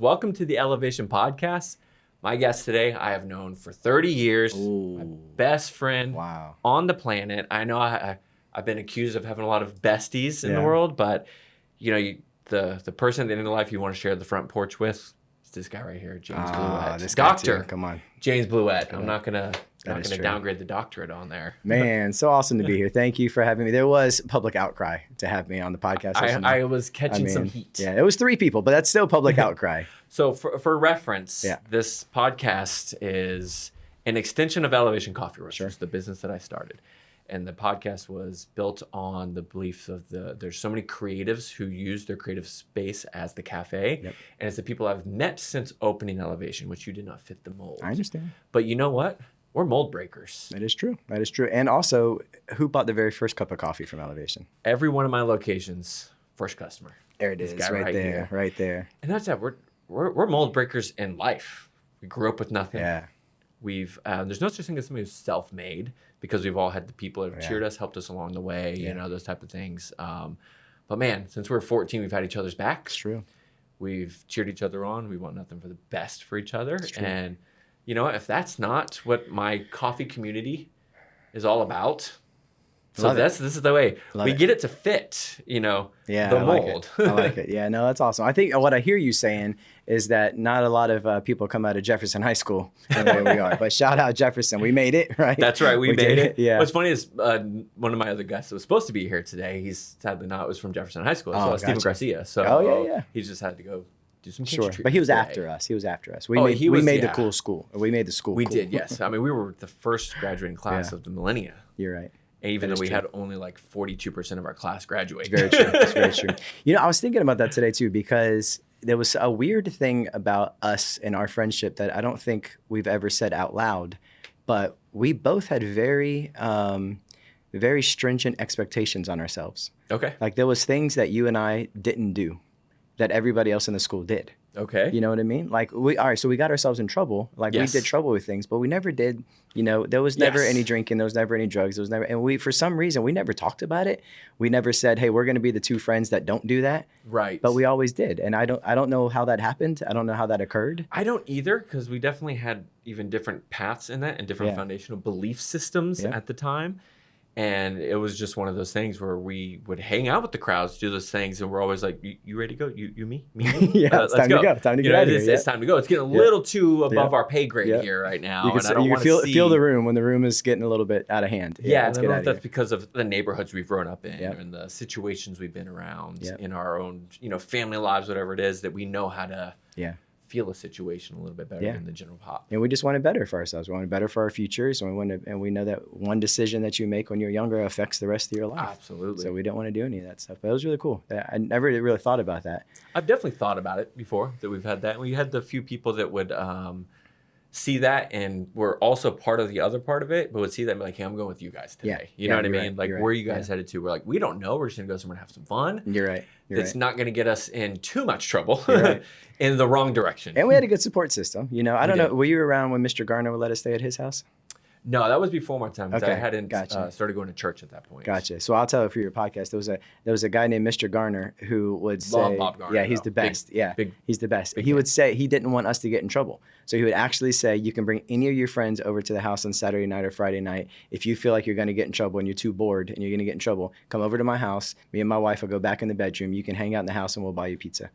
Welcome to the Elevation Podcast. My guest today, I have known for 30 years. Ooh. My best friend on the planet. I know I've been accused of having a lot of besties in the world, but the person at the end of life you want to share the front porch with is this guy right here, James Blewett. This Doctor. Come on. James Blewett. I'm not gonna downgrade the doctorate on there. Man, so awesome to be here. Thank you for having me. There was public outcry to have me on the podcast. I was catching some heat. Yeah, it was 3 people, but that's still public outcry. So for reference, this podcast is an extension of Elevation Coffee Roasters, the business that I started. And the podcast was built on the belief of there's so many creatives who use their creative space as the cafe. Yep. And it's the people I've met since opening Elevation, which you did not fit the mold. I understand. But you know what? We're mold breakers. That is true. That is true. And also, who bought the very first cup of coffee from Elevation? Every one of my locations, first customer. There it is, right there, right there. And that's that. We're mold breakers in life. We grew up with nothing. Yeah. We've there's no such thing as somebody who's self-made, because we've all had the people that have cheered us, helped us along the way, those type of things. But man, since we were 14, we've had each other's backs. It's true. We've cheered each other on. We want nothing for the best for each other. And you know what? If that's not what my coffee community is all about, this is the way we get it to fit, the mold. I like it. Yeah, no, that's awesome. I think what I hear you saying is that not a lot of people come out of Jefferson High School the way we are. But shout out Jefferson. We made it, right? That's right. We made it. Yeah. What's funny is one of my other guests that was supposed to be here today, he's sadly not, was from Jefferson High School. So Stephen Garcia. So he just had to go do some kitchen But he was today. after us. We made the cool school. We made the school We cool. did, yes. I mean, we were the first graduating class of the millennia. You're right. Even though we had only like 42% of our class graduate. Very true. It's very true. I was thinking about that today too, because there was a weird thing about us and our friendship that I don't think we've ever said out loud, but we both had very, very stringent expectations on ourselves. Okay. Like there was things that you and I didn't do that everybody else in the school did. Okay. You know what I mean? Like so we got ourselves in trouble. Like we did trouble with things, but we never did, there was never any drinking, there was never any drugs, there was never, and for some reason, we never talked about it. We never said, hey, we're going to be the 2 friends that don't do that. Right. But we always did. And I don't know how that happened. I don't know how that occurred. I don't either, because we definitely had even different paths in that and different foundational belief systems at the time. And it was just one of those things where we would hang out with the crowds, do those things, and we're always like, "You ready to go? You, me, me." It's time to go. Time to get out of here. It's time to go. It's getting a little too above our pay grade here right now. You can feel the room when the room is getting a little bit out of hand. Yeah, and I don't know if that's because of the neighborhoods we've grown up in and the situations we've been around in our own, family lives, whatever it is, that we know how to feel a situation a little bit better than the general pop. And we just wanted better for ourselves. We wanted better for our futures. And we know that one decision that you make when you're younger affects the rest of your life. Absolutely. So we don't want to do any of that stuff. But it was really cool. I never really thought about that. I've definitely thought about it before, that we've had that. We had the few people that would see that and were also part of the other part of it, but would see that and be like, hey, I'm going with you guys today. You know what I mean? Right, like, where are you guys headed to? We're like, we don't know. We're just going to go somewhere and have some fun. You're right. It's not going to get us in too much trouble in the wrong direction. And we had a good support system. I don't know. Were you around when Mr. Garner would let us stay at his house? No, that was before my time. Okay. I hadn't started going to church at that point. Gotcha. So I'll tell you for your podcast, there was a guy named Mr. Garner who would say, Love Bob Garner, he's the best. He's the best. Big he would say he didn't want us to get in trouble. So he would actually say, you can bring any of your friends over to the house on Saturday night or Friday night. If you feel like you're going to get in trouble and you're too bored and you're going to get in trouble, come over to my house. Me and my wife will go back in the bedroom. You can hang out in the house and we'll buy you pizza.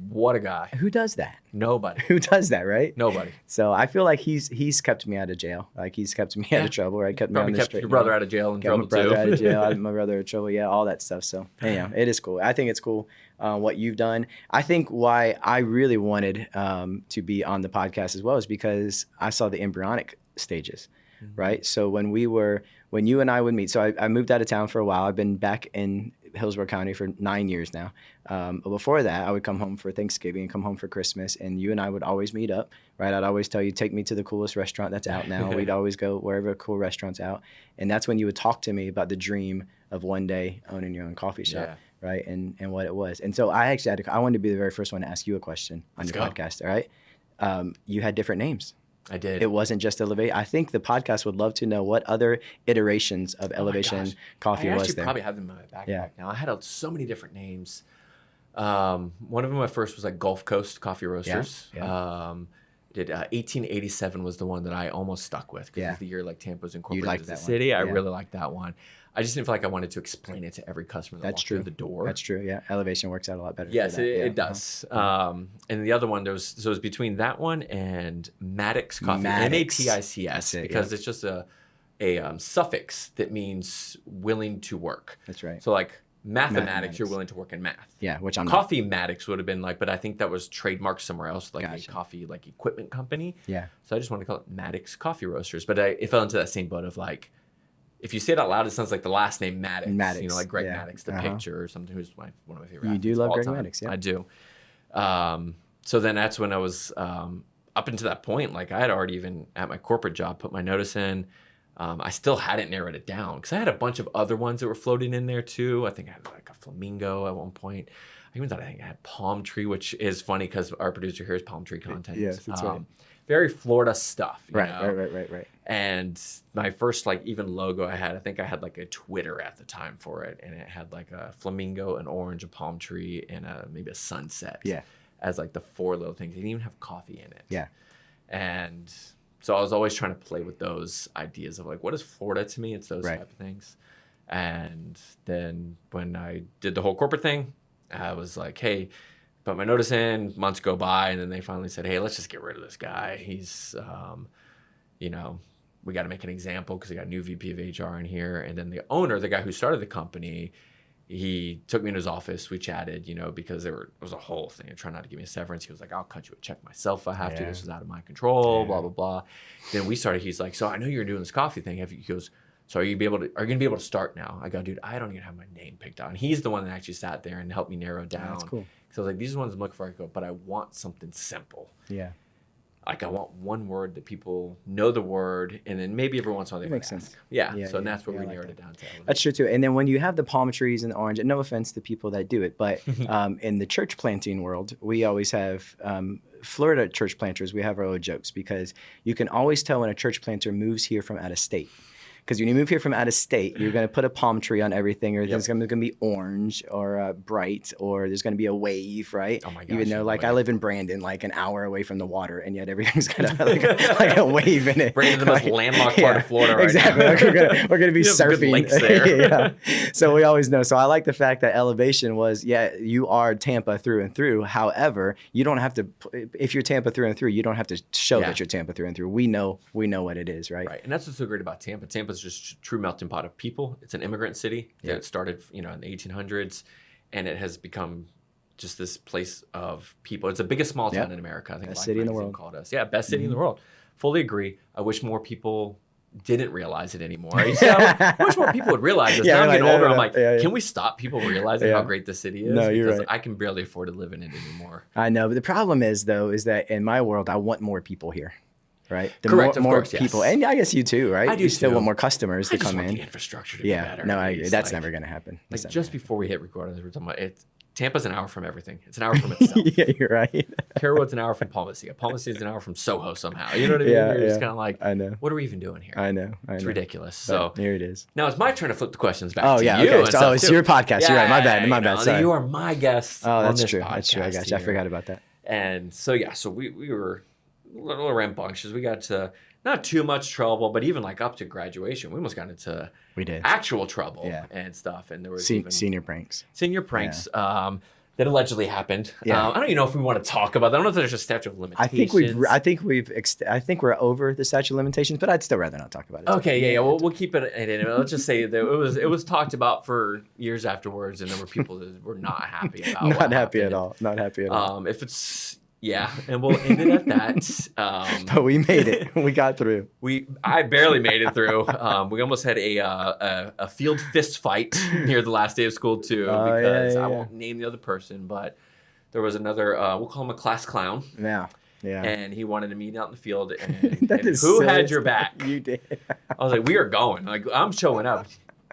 What a guy. Who does that? Nobody. Who does that, right? Nobody. So I feel like he's kept me out of jail. Like he's kept me out of trouble, right? Kept me on the straight. Your brother out of jail and trouble too. My brother out of jail. My brother out of trouble. Yeah, all that stuff. So anyhow, it is cool. I think it's cool what you've done. I think why I really wanted to be on the podcast as well is because I saw the embryonic stages, right? So when you and I would meet, so I moved out of town for a while. I've been back in Hillsborough County for 9 years now. But before that, I would come home for Thanksgiving and come home for Christmas, and you and I would always meet up, right? I'd always tell you, take me to the coolest restaurant that's out now. We'd always go wherever a cool restaurant's out. And that's when you would talk to me about the dream of one day owning your own coffee shop, right? And what it was. And so I wanted to be the very first one to ask you a question on your podcast, all right? You had different names. I did. It wasn't just Elevate. I think the podcast would love to know what other iterations of Elevation Coffee was there. I actually probably have them in my backpack now. I had so many different names. One of them at first was like Gulf Coast Coffee Roasters. Yeah. 1887 was the one that I almost stuck with because it was the year like Tampa was incorporated as a city. Yeah. I really liked that one. I just didn't feel like I wanted to explain it to every customer that walked through the door. That's true. Yeah, elevation works out a lot better. Yes, it does. And the other one, it was between that one and Maddox Coffee, Matics, because it's just a suffix that means willing to work. That's right. So like mathematics, you're willing to work in math. Yeah, which I'm Coffee Maddox would have been like, but I think that was trademarked somewhere else, like a coffee like equipment company. Yeah. So I just wanted to call it Maddox Coffee Roasters, but it fell into that same boat of like, if you say it out loud, it sounds like the last name Maddox. You know, like Greg Maddox, the pitcher, or something. Who's one of my favorite. You do love Greg Maddox, yeah. I do. So then that's when I was up until that point. Like I had already even at my corporate job put my notice in. I still hadn't narrowed it down because I had a bunch of other ones that were floating in there too. I think I had like a flamingo at one point. I think I had palm tree, which is funny because our producer here is palm tree content. Yes, that's right. Very Florida stuff. You know? Right. And my first like even logo I think I had like a Twitter at the time for it, and it had like a flamingo, an orange, a palm tree, and maybe a sunset. Yeah. As like the 4 little things. It didn't even have coffee in it. Yeah. And so I was always trying to play with those ideas of like, what is Florida to me? It's those type of things. And then when I did the whole corporate thing, I was like, hey, put my notice in, months go by, and then they finally said, hey, let's just get rid of this guy. He's, we got to make an example because we got a new VP of HR in here. And then the owner, the guy who started the company, he took me into his office. We chatted, because it was a whole thing. Trying not to give me a severance. He was like, I'll cut you a check myself if I have to. This is out of my control, blah, blah, blah. Then we started, he's like, so I know you're doing this coffee thing. He goes, so are you going to be able to start now? I go, dude, I don't even have my name picked out. And he's the one that actually sat there and helped me narrow it down. That's cool. So I was like, these are the ones I'm looking for. I go, but I want something simple. Yeah. Like I want one word that people know the word, and then maybe every once in a while they makes sense. Yeah. So that's where we narrowed it down to. That's true too. And then when you have the palm trees and the orange, and no offense to people that do it, but in the church planting world, we always have Florida church planters. We have our own jokes because you can always tell when a church planter moves here from out of state. Because when you move here from out of state, you're going to put a palm tree on everything, or it's going to be orange or bright, or there's going to be a wave, right? Oh my gosh! Even though, like, I live in Brandon, like an hour away from the water, and yet everything's got like a wave in it. Brandon's the most landlocked part of Florida right exactly. now. Like we're gonna be surfing. Good lakes there. So we always know. So I like the fact that elevation was, you are Tampa through and through. However, you don't have to. If you're Tampa through and through, you don't have to show that you're Tampa through and through. We know what it is, right? Right, and that's what's so great about Tampa. Tampa's just a true melting pot of people. It's an immigrant city that started, in the 1800s, and it has become just this place of people. It's the biggest small town in America. I think best city in the world. Called us. Yeah, best city in the world. Fully agree. I wish more people didn't realize it anymore. I wish more people would realize this. Now I'm getting older. I'm like, can we stop people realizing how great this city is? No, you're because right. I can barely afford to live in it anymore. I know, but the problem is that in my world, I want more people here. Right. Correct. More of course, people, and I guess you too, right? I do you still too. want more customers to come in. The infrastructure to be better. No, I agree. That's never going to happen. Like just before we hit record, we were talking about it. Tampa's an hour from everything. It's an hour from itself. Yeah, you're right. Carrollwood's an hour from Palmacia. Palmacia is an hour from Soho somehow. You know what I mean? You're just kind of like, I know. What are we even doing here? I know. It's ridiculous. But here it is. Now it's my turn to flip the questions back to you. Okay. So it's your podcast. You're right. My bad. Sorry. You are my guest. Oh, that's on this true. Podcast that's true. I got you. I forgot about that. And so we were a little rambunctious. We got to not too much trouble, but even like up to graduation, we almost got into actual trouble and stuff. And there was senior pranks. That allegedly happened. I don't even know if we want to talk about that. I don't know if there's a statute of limitations. I think we're over the statute of limitations, but I'd still rather not talk about it. Okay, yeah. We'll keep it. Let's just say that it was talked about for years afterwards, and there were people that were not happy about. Not happy at all. If it's and we'll end it at that. But we made it. We got through. I barely made it through. We almost had a field fist fight near the last day of school too, because I won't name the other person, but there was another. We'll call him a class clown. Yeah. And he wanted to meet out in the field, and who had your back? You did. I was like, we are going. Like I'm showing up.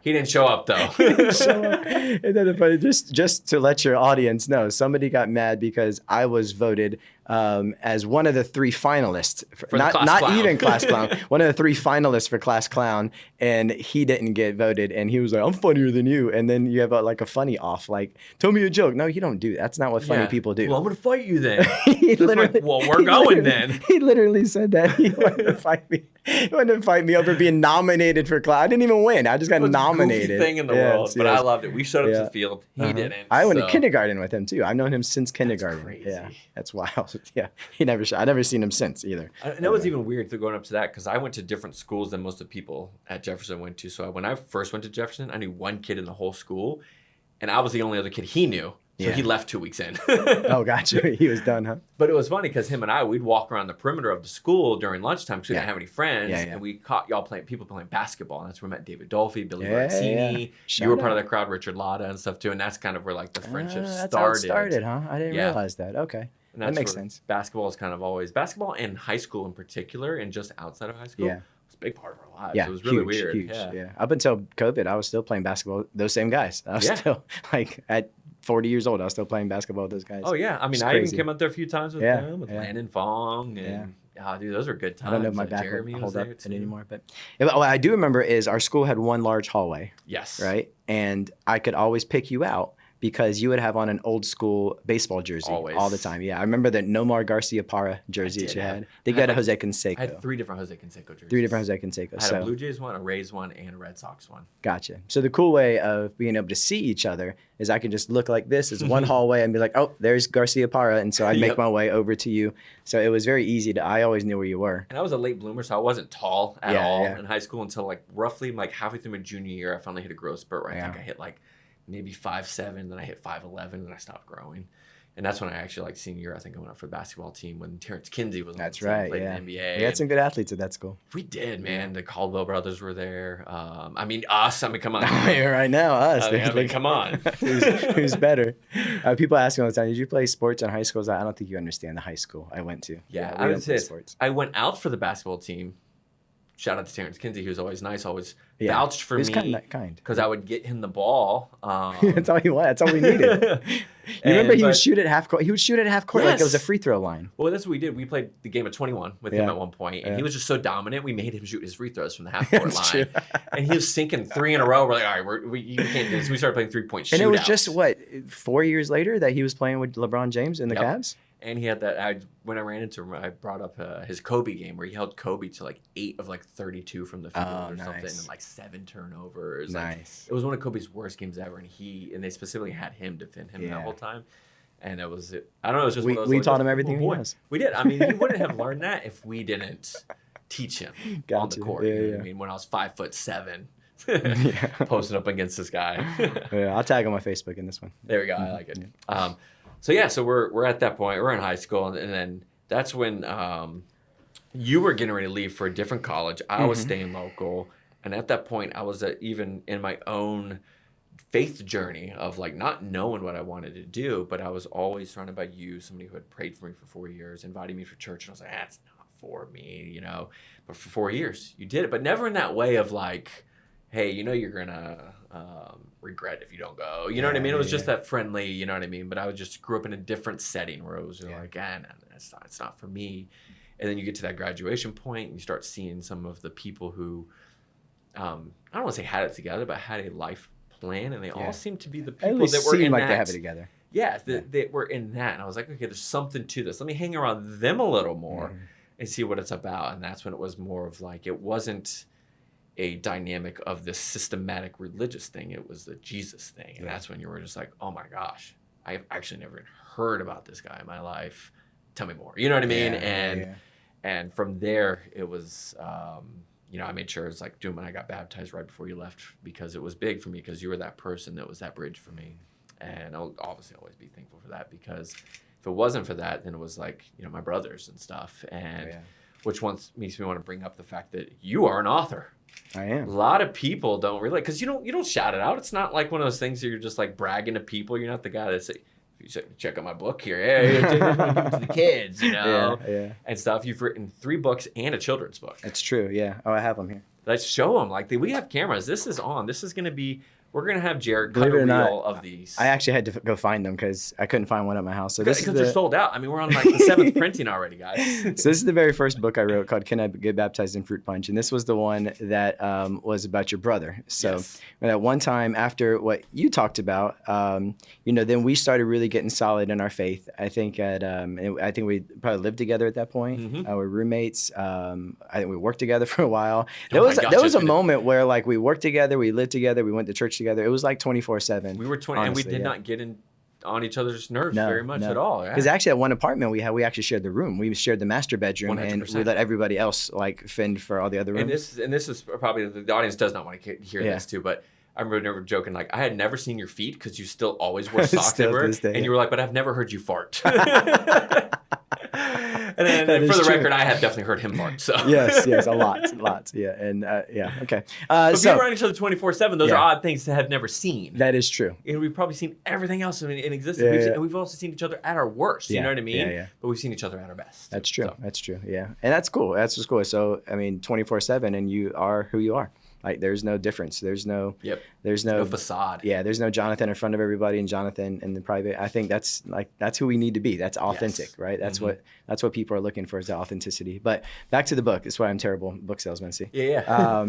He didn't show up though. And then, just to let your audience know, somebody got mad because I was voted as one of the 3 finalists, For the class not clown. even class clown, one of the 3 finalists for class clown, and he didn't get voted, and he was like, "I'm funnier than you," and then you have like a funny off, like, "Tell me a joke." No, you don't do that. That's not what funny people do. Well, I'm gonna fight you then. He literally, well, we're going then. He literally said that he wanted to fight me. He wanted to fight me over being nominated for class. I didn't even win. I just got nominated. Goofy thing in the world, but I loved it. We showed up to the field. He didn't. I went to kindergarten with him too. I've known him since kindergarten. That's crazy. Yeah, that's wild. Yeah, I never seen him since either. And it was even weird going up to that because I went to different schools than most of the people at Jefferson went to. So when I first went to Jefferson, I knew one kid in the whole school, and I was the only other kid he knew. So he left 2 weeks in. Oh, gotcha. He was done, huh? But it was funny because him and I, we'd walk around the perimeter of the school during lunchtime because we didn't have any friends. And we caught people playing basketball. And that's where we met David Dolphy, Billy Razzini. You were part of that crowd, Richard Latta and stuff too. And that's kind of where like the friendship started. That's how it started, huh? I didn't realize that. Okay. And that makes sense. Basketball is kind of always, basketball in high school in particular and just outside of high school. Yeah. It's a big part of our lives. Yeah, it was really weird. Huge. Yeah. Up until COVID, I was still playing basketball. Those same guys. I was still like at 40 years old, I was still playing basketball with those guys. Oh, yeah. I mean, I even came up there a few times with them, with Landon Fong. And, dude, those were good times. I don't know if my back would hold up anymore. But what I do remember is our school had one large hallway. Yes. Right? And I could always pick you out because you would have on an old school baseball jersey all the time. Yeah, I remember the Nomar Garcia Parra jersey that you had. They got a Jose Canseco. I had 3 different Jose Canseco jerseys. 3 different Jose Cansecos. I had a Blue Jays one, a Rays one, and a Red Sox one. Gotcha. So the cool way of being able to see each other is I could just look like this as one hallway and be like, oh, there's Garcia Parra. And so I'd make my way over to you. So it was very easy I always knew where you were. And I was a late bloomer, so I wasn't tall at all in high school until like roughly like halfway through my junior year. I finally hit a growth spurt where I think I hit like maybe 5'7", then I hit 5'11", and I stopped growing. And that's when I actually, like, senior year, I think I went up for the basketball team when Terrence Kinsey was on the team, played in the NBA. We had some good athletes at that school. We did, man. The Caldwell brothers were there. I mean, us. I mean, come on. Right now, us. I mean, come on. Who's better? People ask me all the time, did you play sports in high school? I don't think you understand the high school I went to. Yeah, I would say sports. I went out for the basketball team. Shout out to Terrence Kinsey, who was always nice, always vouched for me. Kind. Because I would get him the ball. That's all he wanted. That's all we needed. Remember, he would shoot at half court. He would shoot at half court like it was a free throw line. Well, that's what we did. We played the game of 21 with him at one point, and he was just so dominant. We made him shoot his free throws from the half court line, true. And he was sinking 3 in a row. We're like, all right, you can't do this. We started playing 3-point shootouts. And it was just 4 years later that he was playing with LeBron James in the Cavs. And he had that. When I ran into him, I brought up his Kobe game where he held Kobe to like 8 of like 32 from the field something, and like 7 turnovers. Nice. Like, it was one of Kobe's worst games ever, and they specifically had him defend him that whole time. And it was, I don't know, it was just we taught him everything he knows. We did. I mean, he wouldn't have learned that if we didn't teach him on the court. I mean, when I was 5'7", posted up against this guy. I'll tag him on Facebook in this one. There we go. I like it. So we're at that point. We're in high school, and then that's when you were getting ready to leave for a different college. I was staying local, and at that point, I was even in my own faith journey of like not knowing what I wanted to do, but I was always surrounded by you, somebody who had prayed for me for 4 years, invited me for church, and I was like, that's not for me, you know. But for 4 years, you did it, but never in that way of like, hey, you know, you're gonna regret if you don't go. You know what I mean? It was just that friendly, you know what I mean? But I just grew up in a different setting where it was like, it's not for me. And then you get to that graduation point and you start seeing some of the people who, I don't want to say had it together, but had a life plan, and they all seem to be the people that were in like that. They have it together. Yeah, they were in that. And I was like, okay, there's something to this. Let me hang around them a little more and see what it's about. And that's when it was more of like, it wasn't a dynamic of this systematic religious thing. It was the Jesus thing. And that's when you were just like, oh my gosh, I've actually never even heard about this guy in my life. Tell me more. You know what I mean? And from there, it was, you know, I made sure it's like doing when I got baptized right before you left, because it was big for me, because you were that person that was that bridge for me. And I'll obviously always be thankful for that, because if it wasn't for that, then it was like, you know, my brothers and stuff. And which makes me want to bring up the fact that you are an author. I am. A lot of people don't really, because you don't shout it out. It's not like one of those things that you're just like bragging to people. You're not the guy that say, check out my book here. Hey, give it to the kids, you know, and stuff. You've written 3 books and a children's book. That's true. Yeah. Oh, I have them here. Let's show them. Like, we have cameras. This is on. This is going to be We're going to have Jared cut a reel of these. I actually had to go find them because I couldn't find one at my house. So because they're sold out. I mean, we're on like the 7th printing already, guys. So this is the very first book I wrote called Can I Get Baptized in Fruit Punch? And this was the one that was about your brother. So at one time after what you talked about, then we started really getting solid in our faith. I think we probably lived together at that point. Mm-hmm. We're roommates. I think we worked together for a while. There was a moment where like we worked together, we lived together, we went to church together. It was like 24/7. We were 20, honestly, and we did not get on each other's nerves very much at all. Because actually at one apartment we actually shared the room. We shared the master bedroom, 100%. And we let everybody else like fend for all the other rooms. And this is probably the audience does not want to hear this too, but I remember never joking like I had never seen your feet because you still always wear socks everywhere, and you were like, but I've never heard you fart. And then for the record, I have definitely heard him fart. So yes, a lot, yeah, and okay. But being around each other 24/7, those are odd things to have never seen. That is true. And we've probably seen everything else in existence. And we've also seen each other at our worst. You know what I mean? Yeah. But we've seen each other at our best. That's true. So. That's true. Yeah, and that's cool. That's what's cool. So I mean, 24/7, and you are who you are. Like there's no difference. There's no facade. Yeah, there's no Jonathan in front of everybody and Jonathan in the private. I think that's who we need to be. That's authentic, right? That's what people are looking for is the authenticity. But back to the book. That's why I'm terrible book salesman. See. Yeah.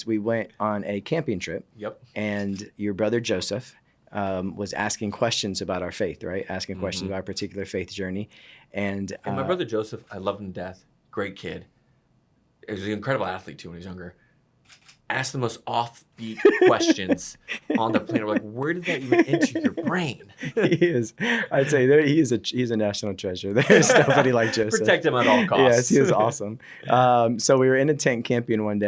We went on a camping trip. Yep. And your brother Joseph was asking questions about our faith, right? Asking questions about our particular faith journey. And my brother Joseph, I love him to death. Great kid. He was an incredible athlete too when he was younger. Ask the most offbeat questions on the planet. We're like, where did that even enter your brain? He is. I'd say he's a national treasure. There's nobody like Joseph. Protect him at all costs. Yes, he is awesome. So we were in a tent camping one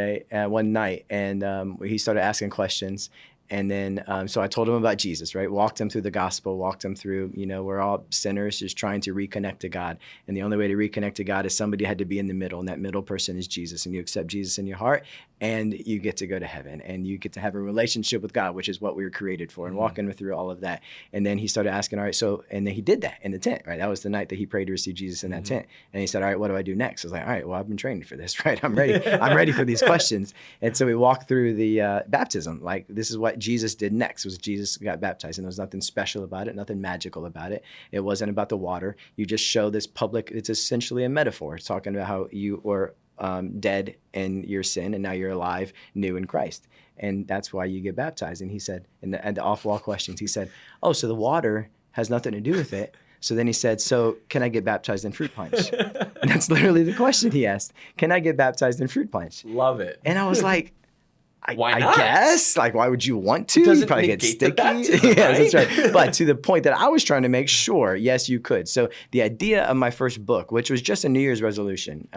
night, and he started asking questions. And then, so I told him about Jesus, right? Walked him through the gospel, walked him through, we're all sinners just trying to reconnect to God. And the only way to reconnect to God is somebody had to be in the middle. And that middle person is Jesus. And you accept Jesus in your heart and you get to go to heaven and you get to have a relationship with God, which is what we were created for, and walking through all of that. And then he started asking, all right, and then he did that in the tent, right? That was the night that he prayed to receive Jesus in that tent. And he said, all right, what do I do next? I was like, all right, well, I've been training for this, right? I'm ready. I'm ready for these questions. And so we walked through the baptism. Like this is what Jesus did next. Was Jesus got baptized, and there was nothing special about it, nothing magical about it. It wasn't about the water. You just show this public, it's essentially a metaphor. It's talking about how you were dead in your sin and now you're alive, new in Christ. And that's why you get baptized. And he said, and the off-wall questions, he said, oh, so the water has nothing to do with it. So then he said, so can I get baptized in fruit punch? And that's literally the question he asked. Can I get baptized in fruit punch? Love it. And I was like, why not? I guess. Like, why would you want to? You probably get sticky. Baptism, yeah, right? That's right. But to the point that I was trying to make sure, yes, you could. So the idea of my first book, which was just a New Year's resolution,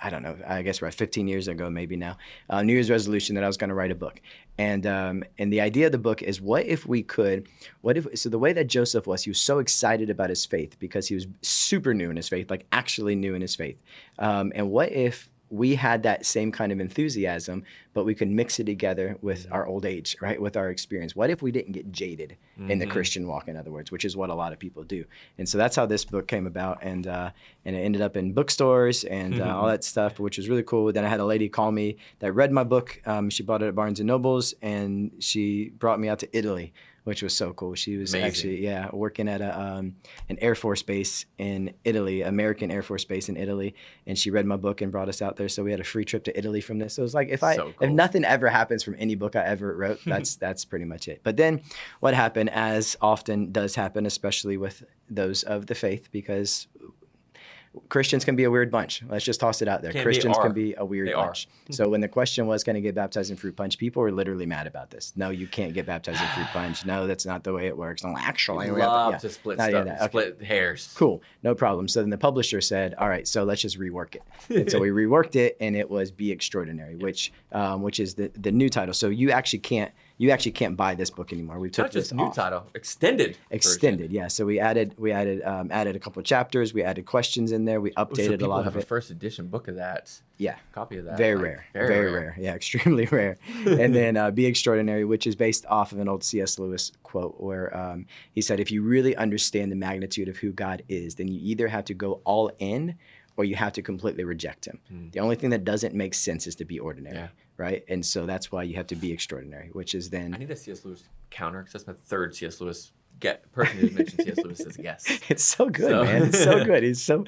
I don't know, I guess about 15 years ago, maybe now, New Year's resolution that I was going to write a book. And the idea of the book is so the way that Joseph was, he was so excited about his faith because he was super new in his faith, like actually new in his faith. And what if we had that same kind of enthusiasm, but we could mix it together with our old age, right? With our experience. What if we didn't get jaded in the Christian walk, in other words, which is what a lot of people do. And so that's how this book came about. And it ended up in bookstores and all that stuff, which was really cool. Then I had a lady call me that read my book. She bought it at Barnes & Nobles, and she brought me out to Italy, which was so cool. She was actually, working at an Air Force base in Italy, American Air Force base in Italy. And she read my book and brought us out there. So we had a free trip to Italy from this. So it was like, if nothing ever happens from any book I ever wrote, that's pretty much it. But then what happened, as often does happen, especially with those of the faith, because Christians can be a weird bunch. Let's just toss it out there. Christians can be a weird bunch. So when the question was, can I get baptized in fruit punch? People were literally mad about this. No, you can't get baptized in fruit punch. No, that's not the way it works. No, actually, we love to split stuff, split hairs. Cool, no problem. So then the publisher said, all right, so let's just rework it. And so we reworked it, and it was Be Extraordinary, which is the new title. So you actually can't buy this book anymore. We took this new title, extended, yeah. So we added a couple of chapters. We added questions in there. We updated a lot of it. Have a first edition book of that. Yeah, copy of that. Very rare. Yeah, extremely rare. And then Be Extraordinary, which is based off of an old C.S. Lewis quote where he said, if you really understand the magnitude of who God is, then you either have to go all in or you have to completely reject him. The only thing that doesn't make sense is to be ordinary, right? And so that's why you have to be extraordinary, which is then... I need a C.S. Lewis counter, because that's my third C.S. Lewis person who's mentioned C.S. Lewis as a guest. It's so good, man. It's so good. He's so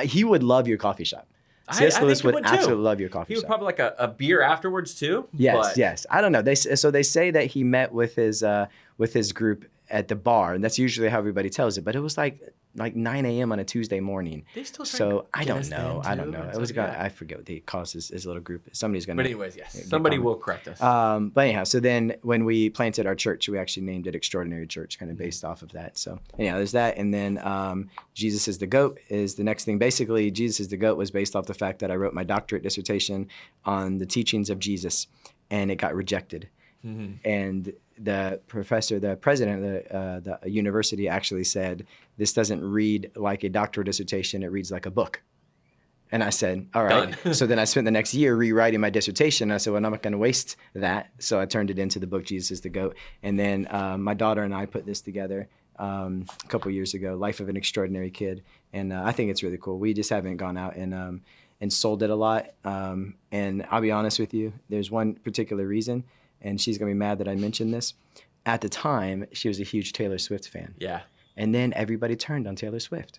he would love your coffee shop. C.S. Lewis would absolutely love your coffee shop. He would probably like a beer afterwards too. Yes. I don't know. They say that he met with his group at the bar, and that's usually how everybody tells it. But it was like 9 a.m. on a Tuesday morning. They still so I don't know. It was I forget what he calls his little group. Somebody's gonna. But anyways, yes, somebody will correct us. But anyhow, so then when we planted our church, we actually named it Extraordinary Church, kind of based off of that. So anyhow, there's that, and then Jesus is the GOAT is the next thing. Basically, Jesus is the GOAT was based off the fact that I wrote my doctorate dissertation on the teachings of Jesus, and it got rejected, and the president of the university actually said, this doesn't read like a doctoral dissertation, it reads like a book. And I said, all right. So then I spent the next year rewriting my dissertation. I said, well, I'm not going to waste that. So I turned it into the book, Jesus is the GOAT. And then my daughter and I put this together a couple years ago, Life of an Extraordinary Kid. And I think it's really cool. We just haven't gone out and sold it a lot. And I'll be honest with you, there's one particular reason. And she's going to be mad that I mentioned this. At the time, she was a huge Taylor Swift fan. Yeah. And then everybody turned on Taylor Swift,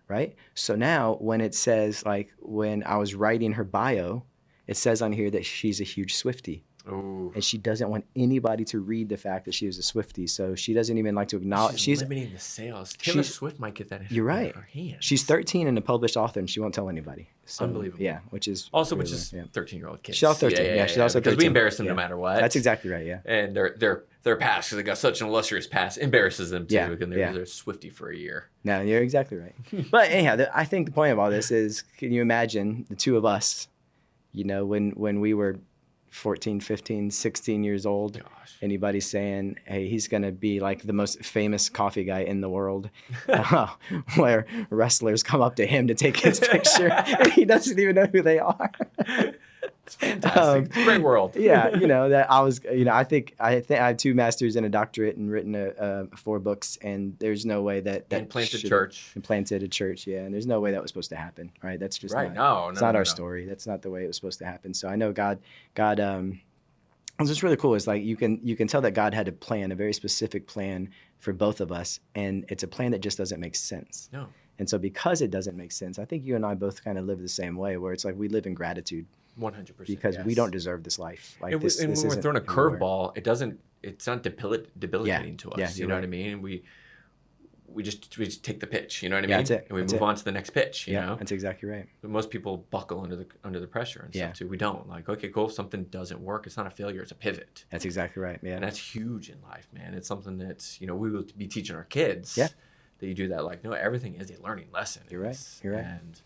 right? So now when it says, like, when I was writing her bio, it says on here that she's a huge Swiftie. Ooh. And she doesn't want anybody to read the fact that she was a Swiftie. So she doesn't even like to acknowledge. She's limiting the sales. Taylor Swift might get that in you're right. her hands. She's 13 and a published author, and she won't tell anybody. So, unbelievable. Yeah, which is 13-year-old kids. She's all 13. Yeah, she's also 13. Because we embarrass them no matter what. That's exactly right. Yeah. And their past, because they got such an illustrious past, embarrasses them too. Yeah, and they're Swiftie for a year. No, you're exactly right. But anyhow, I think the point of all this is, can you imagine the two of us, when we were 14, 15, 16 years old, anybody saying, hey, he's going to be like the most famous coffee guy in the world, where wrestlers come up to him to take his picture and he doesn't even know who they are. It's fantastic. It's a great world. That I was, I think I have 2 masters and a doctorate and written 4 books, and there's no way that planted a church. Yeah, and there's no way that was supposed to happen, right? That's just right. It's not our story. That's not the way it was supposed to happen. So I know God. What's really cool is like you can tell that God had a plan, a very specific plan for both of us, and it's a plan that just doesn't make sense. No. And so because it doesn't make sense, I think you and I both kind of live the same way, where it's like we live in gratitude. 100%. Because we don't deserve this life. Like and this when we're throwing a curveball, it's not debilitating to us. Yeah, you know what I mean? We just take the pitch. You know what I mean? That's it. And we move on to the next pitch. You know? That's exactly right. But most people buckle under the pressure and stuff too. We don't. Like, okay, cool. If something doesn't work, it's not a failure. It's a pivot. That's exactly right. Yeah. And that's huge in life, man. It's something that's we will be teaching our kids. Yeah. That you do that. Like, no, everything is a learning lesson. You're right. And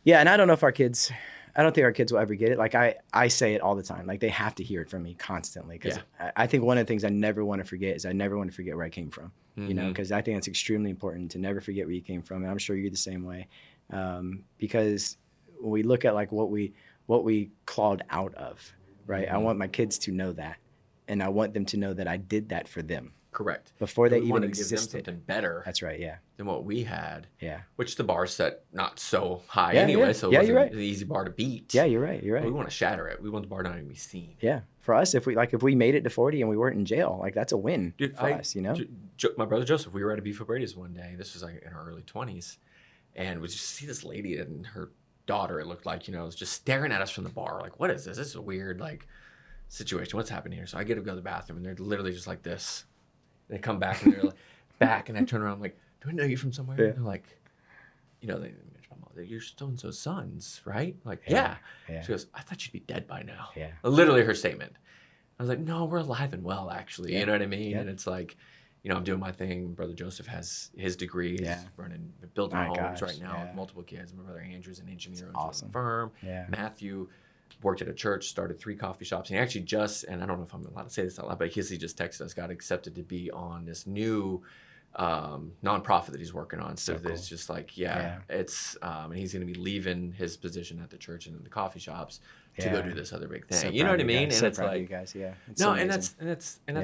and I don't know if I don't think our kids will ever get it. Like I say it all the time. Like they have to hear it from me constantly. Because I think one of the things I never want to forget is I never want to forget where I came from. Because I think it's extremely important to never forget where you came from. And I'm sure you're the same way. Because when we look at like what we clawed out of, right? I want my kids to know that. And I want them to know that I did that for them. Correct. Before they even existed. Give them something better. That's right, yeah. Than what we had. Yeah. Which the bar set not so high anyway, so it wasn't an easy bar to beat. Yeah, you're right. But we want to shatter it. We want the bar not to be seen. Yeah. For us, if we made it to 40 and we weren't in jail, like that's a win for us, My brother Joseph, we were at a Beef Brady's one day. This was like in our early 20s. And we just see this lady and her daughter, it looked like, was just staring at us from the bar. Like, what is this? This is a weird, situation. What's happening here? So I get to go to the bathroom and they're literally just like this. They come back and they're like, back, and I turn around, I'm like, do I know you from somewhere? Yeah. And they're like, they mentioned my mom. You're so-and-so's sons, right? Like, yeah. She goes, I thought you'd be dead by now. Yeah. Literally her statement. I was like, no, we're alive and well, actually. Yeah. You know what I mean? Yeah. And it's like, I'm doing my thing. Brother Joseph has his degree. He's building homes right now with multiple kids. My brother Andrew's an engineer on a firm. Yeah. Matthew worked at a church, started 3 coffee shops. And he actually and I don't know if I'm allowed to say this out loud, but he just texted us, got accepted to be on this new nonprofit that he's working on. So cool. It's just like, it's, and he's going to be leaving his position at the church and in the coffee shops to go do this other big thing. You know what I mean? And it's like, you guys, and that's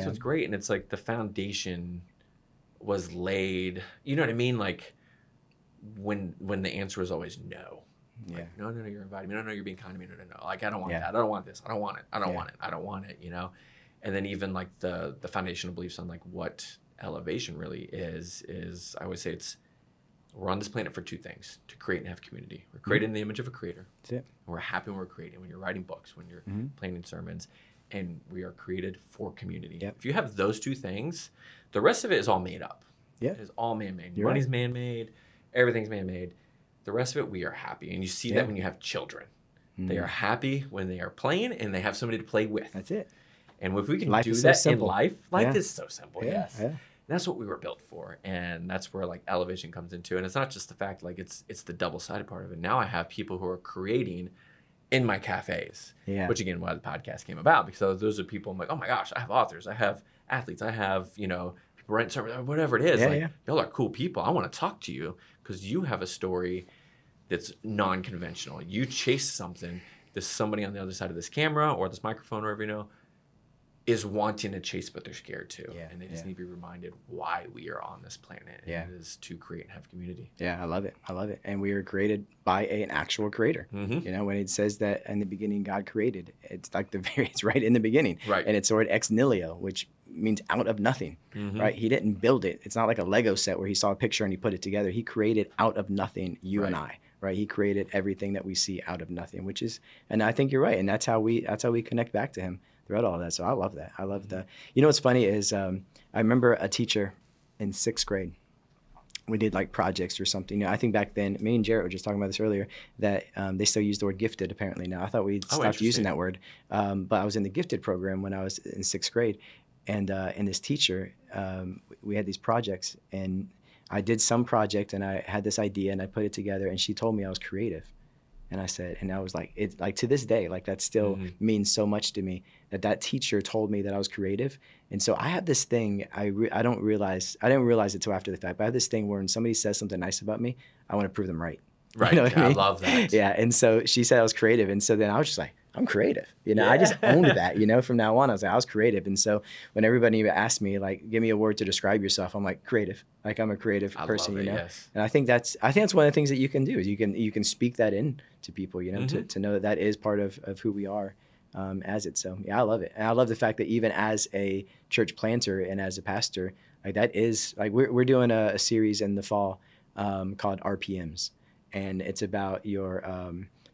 what's great. And it's like the foundation was laid, you know what I mean? Like when the answer is always no. Yeah. Like, no, you're inviting me. No, you're being kind to me. No. Like, I don't want that. I don't want this. I don't want it. I don't want it. I don't want it, you know? And then even like the foundational beliefs on like what elevation really is I would say we're on this planet for two things: to create and have community. We're created in the image of a creator. That's it. And we're happy when we're creating, when you're writing books, when you're planning sermons, and we are created for community. Yep. If you have those two things, the rest of it is all made up. Yeah. It is all man-made. Money's man-made. Everything's man-made. The rest of it, we are happy. And you see that when you have children. They are happy when they are playing and they have somebody to play with. That's it. And if we can do that in life is so simple. Yes. Yeah. That's what we were built for. And that's where like elevation comes into. And it's not just the fact, like it's the double-sided part of it. Now I have people who are creating in my cafes, which again, why the podcast came about, because those are people I'm like, oh my gosh, I have authors, I have athletes, I have, people writing something, whatever it is. Y'all are cool people. I want to talk to you because you have a story that's non-conventional. You chase something that somebody on the other side of this camera or this microphone, or whatever, is wanting to chase, but they're scared too. Yeah, and they just need to be reminded why we are on this planet. And it is to create and have community. Yeah, I love it. And we were created by an actual creator. When it says that in the beginning God created, it's like it's right in the beginning. Right. And it's the word ex nihilo, which means out of nothing. Right? He didn't build it. It's not like a Lego set where he saw a picture and he put it together. He created out of nothing, you and I. Right? He created everything that we see out of nothing, and I think you're right. And that's how we connect back to him throughout all of that. So I love that. I love that. What's funny is I remember a teacher in 6th grade. We did like projects or something. I think back then, me and Jarrett were just talking about this earlier, that they still use the word gifted apparently now. I thought we'd stopped using that word. But I was in the gifted program when I was in 6th grade. And this teacher, we had these projects, and I did some project and I had this idea and I put it together, and she told me I was creative. And I said, and I was like, it's like to this day, like that still means so much to me that teacher told me that I was creative. And so I have this thing, I didn't realize it till after the fact, but I have this thing where when somebody says something nice about me, I want to prove them right. Right. I love that. Yeah. And so she said I was creative. And so then I was just like, I'm creative. I just owned that, from now on. I was like, I was creative. And so when everybody asked me, like, give me a word to describe yourself, I'm like, creative. Like, I'm a creative person, Yes. And I think that's one of the things that you can do is you can speak that in to people, to know that is part of who we are as it. So yeah, I love it. And I love the fact that even as a church planter and as a pastor, like that is like, we're doing a series in the fall called RPMs. And it's about your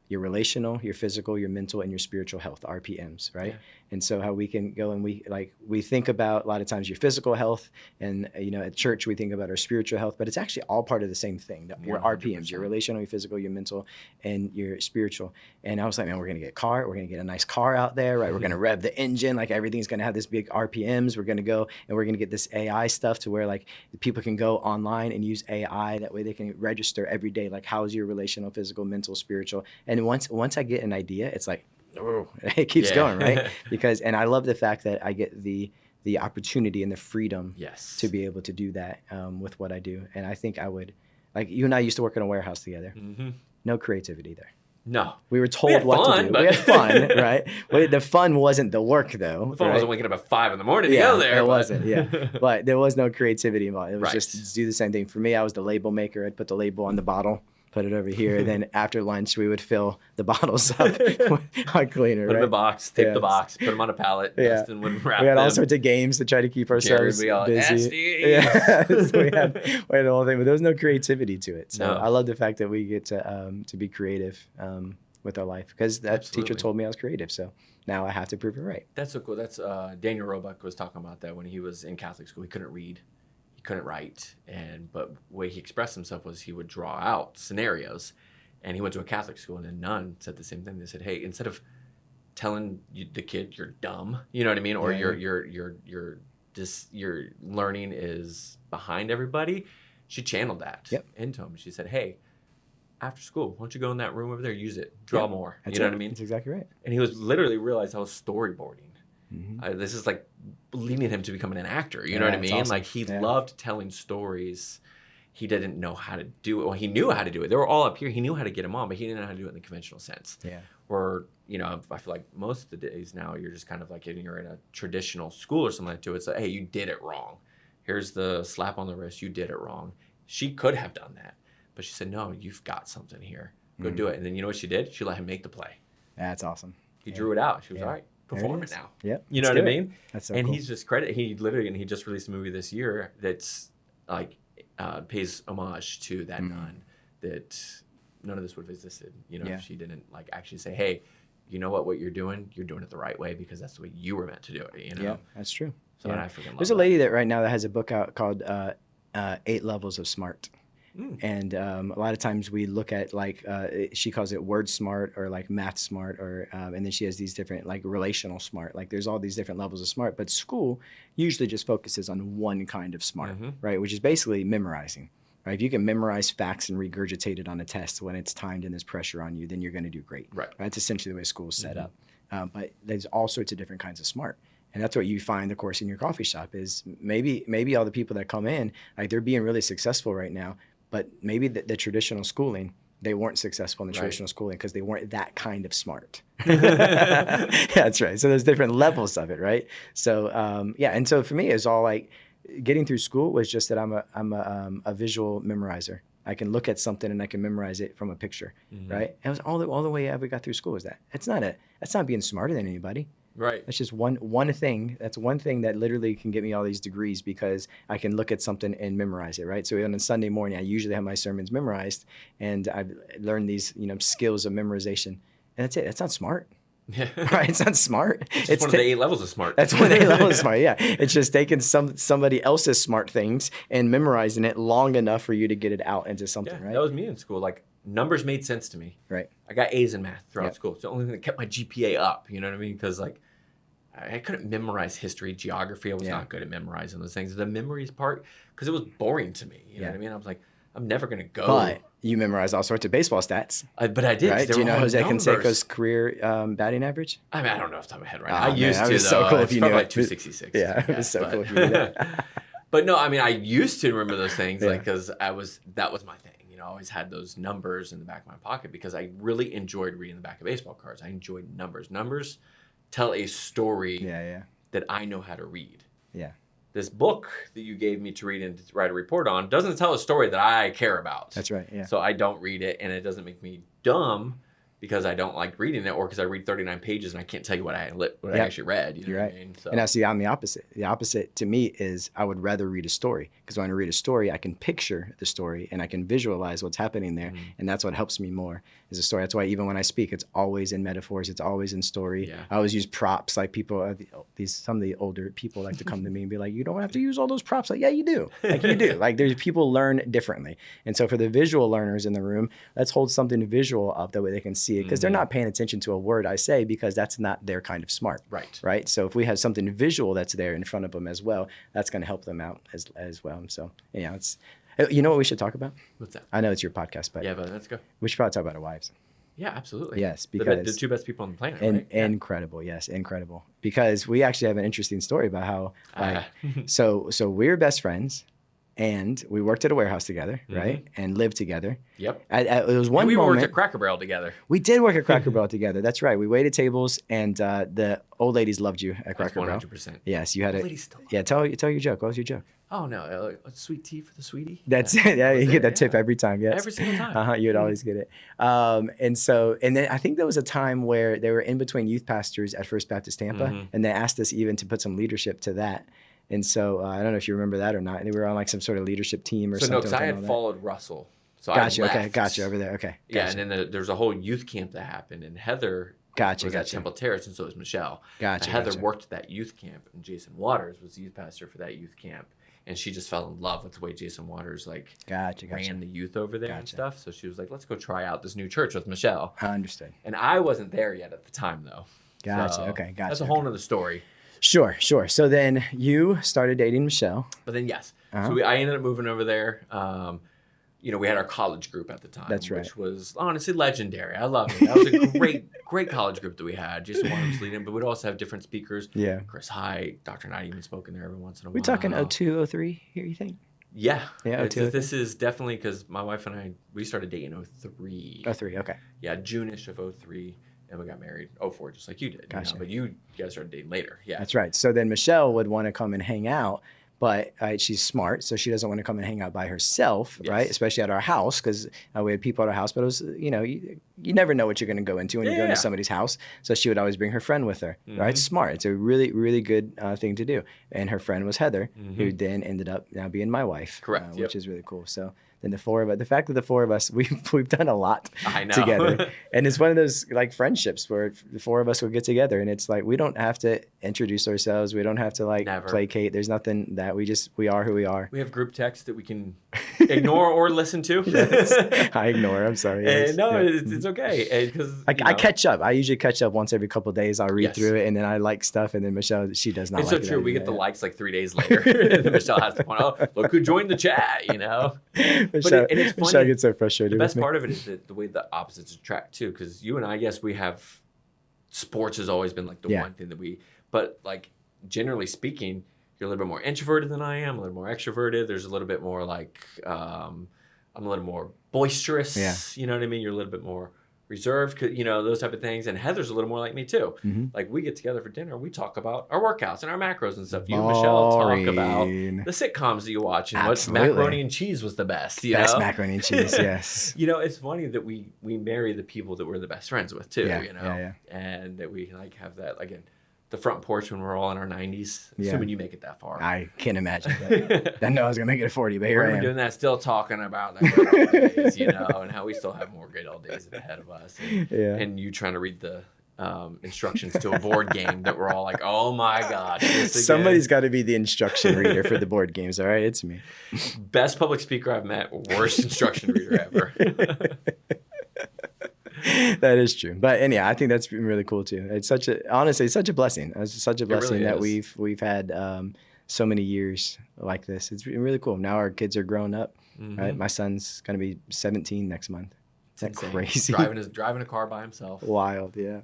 relational, your physical, your mental, and your spiritual health, RPMs, right? Yeah. And so how we can go and we think about a lot of times your physical health, and at church we think about our spiritual health, but it's actually all part of the same thing. We're RPMs, your relational, your physical, your mental, and your spiritual. And I was like, man, we're gonna get a nice car out there, right? We're gonna rev the engine, like everything's gonna have this big RPMs. We're gonna go and we're gonna get this AI stuff to where like people can go online and use AI. That way they can register every day, like how's your relational, physical, mental, spiritual. And once I get an idea, it's like, oh, it keeps going, right? And I love the fact that I get the opportunity and the freedom to be able to do that with what I do. And I think I would, like you and I used to work in a warehouse together. No creativity there. No. We were told what to do. We had fun, right? But the fun wasn't the work, though. The fun wasn't waking up at 5 a.m. to go there. It wasn't, But there was no creativity involved. It was just do the same thing. For me, I was the label maker. I'd put the label on the bottle, put it over here. Then after lunch, we would fill the bottles up with our cleaner. Put them in a box, tape the box, put them on a pallet. Dustin would wrap we had them. all sorts of games to try to keep ourselves busy. So we had the whole thing, but there was no creativity to it. So I love the fact that we get to be creative with our life, because that teacher told me I was creative. So now I have to prove it right. That's so cool. That's Daniel Roebuck was talking about that when he was in Catholic school. He couldn't read. He couldn't write, but the way he expressed himself was he would draw out scenarios. And he went to a Catholic school, and a nun said the same thing. They said, "Hey, instead of telling the kid you're dumb, you know what I mean, or your learning is behind everybody," she channeled that into him. She said, "Hey, after school, why don't you go in that room over there, use it, draw more." You know what I mean? That's exactly right. And he was literally realized I was storyboarding. This is like leading him to becoming an actor. You know what I mean? Awesome. Like he loved telling stories. He didn't know how to do it. Well, he knew how to do it. They were all up here. He knew how to get them on, but he didn't know how to do it in the conventional sense. Yeah. Or, I feel like most of the days now you're just kind of like you're in a traditional school or something like that. It's like, hey, you did it wrong. Here's the slap on the wrist. You did it wrong. She could have done that. But she said, no, you've got something here. Go do it. And then you know what she did? She let him make the play. That's awesome. He drew it out. She was all right. Perform it now. Yep. You know what I mean? That's so and cool. he's just he just released a movie this year that's like pays homage to that nun, that none of this would have existed, if she didn't like actually say, hey, you know what you're doing it the right way because that's the way you were meant to do it, Yeah, that's true. So I freaking love There's a lady that right now that has a book out called 8 Levels of Smart. And a lot of times we look at like she calls it word smart or like math smart or and then she has these different like relational smart. Like there's all these different levels of smart, but school usually just focuses on one kind of smart, right? Which is basically memorizing. Right? If you can memorize facts and regurgitate it on a test when it's timed and there's pressure on you, then you're going to do great. Right? That's essentially the way school's set up. But there's all sorts of different kinds of smart. And that's what you find, of course, in your coffee shop is maybe all the people that come in, like they're being really successful right now, but maybe the traditional schooling, they weren't successful in the traditional schooling because they weren't that kind of smart. That's right. So there's different levels of it, right? So and so for me, it's all like getting through school was just that I'm a visual memorizer. I can look at something and I can memorize it from a picture, right? And it was all the way I ever got through school was that. That's not being smarter than anybody. Right. That's just one thing. That's one thing that literally can get me all these degrees because I can look at something and memorize it, right? So on a Sunday morning, I usually have my sermons memorized, and I've learned these, skills of memorization, and that's it. That's not smart. Yeah. Right? It's not smart. It's one of the 8 levels of smart. That's one of the 8 levels of smart. Yeah. It's just taking somebody else's smart things and memorizing it long enough for you to get it out into something, right? That was me in school. Like numbers made sense to me. Right. I got A's in math throughout school. It's the only thing that kept my GPA up. You know what I mean? Because like I couldn't memorize history, geography. I was not good at memorizing those things. The memories part, because it was boring to me. You know what I mean? I was like, I'm never going to go. But you memorized all sorts of baseball stats. But I did. Right? Do you know Jose Canseco's career batting average? I mean, I don't know off the top of my head right now. I used to, though. So cool if you knew like 266. Yeah, it was so cool if you knew that. But no, I mean, I used to remember those things like because that was my thing. I always had those numbers in the back of my pocket because I really enjoyed reading the back of baseball cards. I enjoyed numbers. Numbers tell a story that I know how to read. Yeah. This book that you gave me to read and to write a report on doesn't tell a story that I care about. That's right. Yeah. So I don't read it, and it doesn't make me dumb because I don't like reading it, or because I read 39 pages and I can't tell you what I actually read. You know what I mean? So. And I see I'm the opposite. The opposite to me is I would rather read a story because when I read a story, I can picture the story and I can visualize what's happening there, and that's what helps me more is a story. That's why even when I speak, it's always in metaphors. It's always in story. Yeah. I always use props. Like people, some of the older people like to come to me and be like, "You don't have to use all those props." Like, yeah, you do. Like you do. Like there's people learn differently, and so for the visual learners in the room, let's hold something visual up that way they can see it because they're not paying attention to a word I say because that's not their kind of smart. Right. So if we have something visual that's there in front of them as well, that's going to help them out as well. So it's. You know what we should talk about? What's that? I know it's your podcast, but let's go. We should probably talk about our wives. Yeah, absolutely. Yes, because the 2 best people on the planet. Right? Incredible, yes, incredible. Because we actually have an interesting story about how, so we're best friends, and we worked at a warehouse together, right, and lived together. Yep. It was one moment. We worked at Cracker Barrel together. We did work at Cracker Barrel together. That's right. We waited tables, and the old ladies loved you at Cracker Barrel. 100%. Yes, you had it. Yeah, tell your joke. What was your joke? Oh no, sweet tea for the sweetie. That's it. Yeah, you get that tip every time. Yes, every single time. You would always get it. And then I think there was a time where they were in between youth pastors at First Baptist Tampa, and they asked us even to put some leadership to that. And so I don't know if you remember that or not. They were on like some sort of leadership team or something. No, because I had followed Russell. So gotcha. I left. Okay, gotcha over there. Okay. Gotcha. Yeah, and then there's a whole youth camp that happened, and Heather was at Temple Terrace, and so was Michelle. Heather worked at that youth camp, and Jason Waters was the youth pastor for that youth camp. And she just fell in love with the way Jason Waters ran the youth over there and stuff. So she was like, let's go try out this new church with Michelle. I understood. And I wasn't there yet at the time, though. Gotcha. So okay. Gotcha. That's a whole nother story. Sure. So then you started dating Michelle. But then, yes. So I ended up moving over there. We had our college group at the time. That's right. Which was honestly legendary. I loved it. That was a great college group that we had. Jason Waters was leading, but we'd also have different speakers. Yeah. Chris Hyde, Dr. Knight even spoke in there every once in a while. We're talking 02, 03 here, you think? Yeah. Yeah, 02. This is definitely because my wife and I, we started dating 03. 03, okay. Yeah, June-ish of 03. And we got married 04, just like you did. Gotcha. But you guys started dating later. Yeah. That's right. So then Michelle would want to come and hang out, but she's smart, so she doesn't want to come and hang out by herself, right? Especially at our house, because we had people at our house, but it was, you never know what you're going to go into when you go into somebody's house. So she would always bring her friend with her, right? Smart. It's a really, really good thing to do. And her friend was Heather, who then ended up now being my wife. Correct. Which is really cool. So then the fact that the four of us, we've done a lot together. And it's one of those like friendships where the four of us would get together, and it's like, we don't have to introduce ourselves. We don't have to placate. There's nothing that we are who we are. We have group texts that we can ignore or listen to. Yes. I ignore. I'm sorry. Yes. It's okay. Because I catch up. I usually catch up once every couple of days. I'll read through it, and then I like stuff. And then Michelle, she does not. It's so true. We get the likes like 3 days later. And then Michelle has to point out, look who joined the chat. Michelle, and it's funny. Michelle gets so frustrated. The best part of it is the way the opposites attract too. Because you and I, yes, we have sports has always been like the one thing that but like generally speaking, you're a little bit more introverted than I am, a little more extroverted. There's a little bit more like, I'm a little more boisterous. Yeah. You know what I mean? You're a little bit more reserved, those type of things. And Heather's a little more like me too. Like we get together for dinner, we talk about our workouts and our macros and stuff. You and Michelle talk about the sitcoms that you watch and what macaroni and cheese was the best. Best macaroni and cheese, yes. It's funny that we marry the people that we're the best friends with too. Yeah. And that we like have that again. The front porch when we're all in our 90s, assuming you make it that far. I can't imagine that. I know I was going to make it at 40, but here I am. We're doing that, still talking about the good old days, and how we still have more good old days ahead of us. And you trying to read the instructions to a board game that we're all like, oh my gosh. Somebody's got to be the instruction reader for the board games, all right? It's me. Best public speaker I've met, worst instruction reader ever. That is true, but anyhow, I think that's been really cool too. Honestly, it's such a blessing. It's such a blessing that we've had so many years like this. It's really cool. Now our kids are growing up. Right, my son's gonna be 17 next month. Is that crazy? Driving a car by himself. Wild, yeah.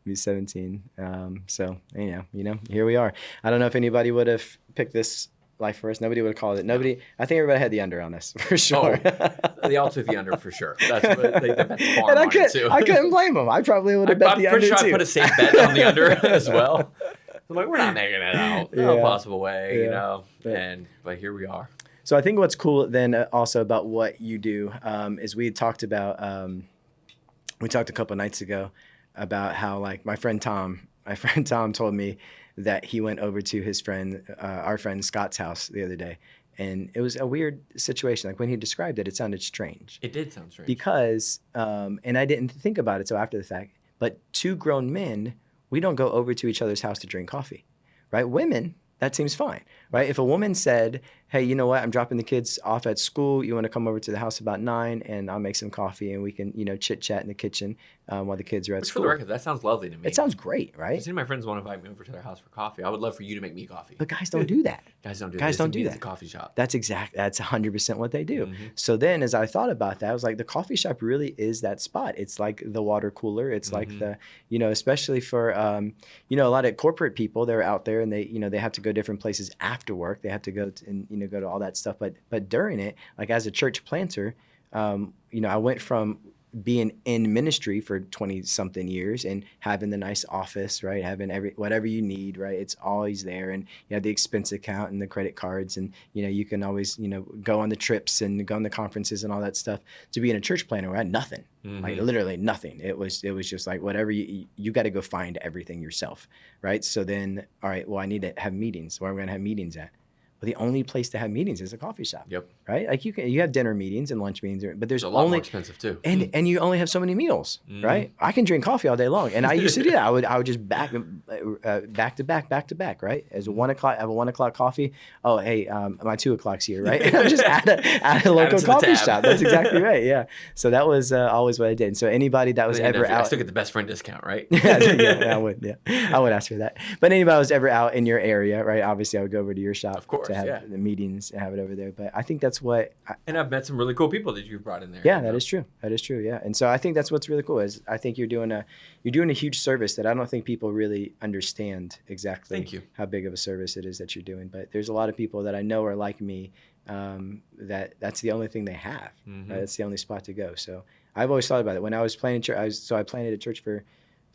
He's 17. So anyhow, here we are. I don't know if anybody would have picked this life for us. Nobody would have called it. I think everybody had the under on this for sure. They all took the under for sure. That's what they bet the farm and I couldn't blame them. I probably would have bet the under too. I'm pretty sure I put a safe bet on the under as well. I'm like, we're not making it out. No possible way, but here we are. So I think what's cool then also about what you do is we talked about, we talked a couple of nights ago about how like my friend Tom told me that he went over to his friend, our friend Scott's house the other day. And it was a weird situation. Like when he described it, it sounded strange. It did sound strange. Because, and I didn't think about it until after the fact, but two grown men, we don't go over to each other's house to drink coffee, right? Women, that seems fine, right? If a woman said, hey, you know what? I'm dropping the kids off at school. You want to come over to the house about 9 and I'll make some coffee and we can, chit chat in the kitchen while the kids are at school. For the record, that sounds lovely to me. It sounds great, right? If any of my friends want to invite me over to their house for coffee, I would love for you to make me coffee. But guys don't do that. Guys don't do that. It's a coffee shop. That's 100% what they do. So then as I thought about that, I was like, the coffee shop really is that spot. It's like the water cooler. It's like the, especially for, a lot of corporate people, they're out there and they have to go different places after work. They have to go go to all that stuff. But during it, like as a church planter, I went from being in ministry for 20 something years and having the nice office, right? Having whatever you need, right? It's always there. And you have the expense account and the credit cards and, you can always, go on the trips and go on the conferences and all that stuff. To be in a church planter where I had nothing, like literally nothing. It was just like whatever you got to go find everything yourself, right? So then, all right, well, I need to have meetings. Where am I going to have meetings at? Well, the only place to have meetings is a coffee shop. Yep. Right? Like you have dinner meetings and lunch meetings, but there's a lot more expensive too. And you only have so many meals, right? I can drink coffee all day long, and I used to do that. I would just back to back, right? As a 1 o'clock, I have a 1 o'clock coffee. Oh, hey, my 2 o'clock's here, right? And I just add a local coffee shop. That's exactly right. Yeah. So that was always what I did. And so anybody that was ever out, I still get the best friend discount, right? yeah, I would. Yeah, I would ask for that. But anybody that was ever out in your area, right? Obviously, I would go over to your shop, of course, to have the meetings and have it over there. But I think that's what. And I've met some really cool people that you've brought in there. Yeah, that is true. That is true. Yeah, and so I think that's what's really cool is I think you're doing a huge service that I don't think people really understand exactly how big of a service it is that you're doing. But there's a lot of people that I know are like me. That's the only thing they have. Right? That's the only spot to go. So I've always thought about it. When I was planning church, I planted a church for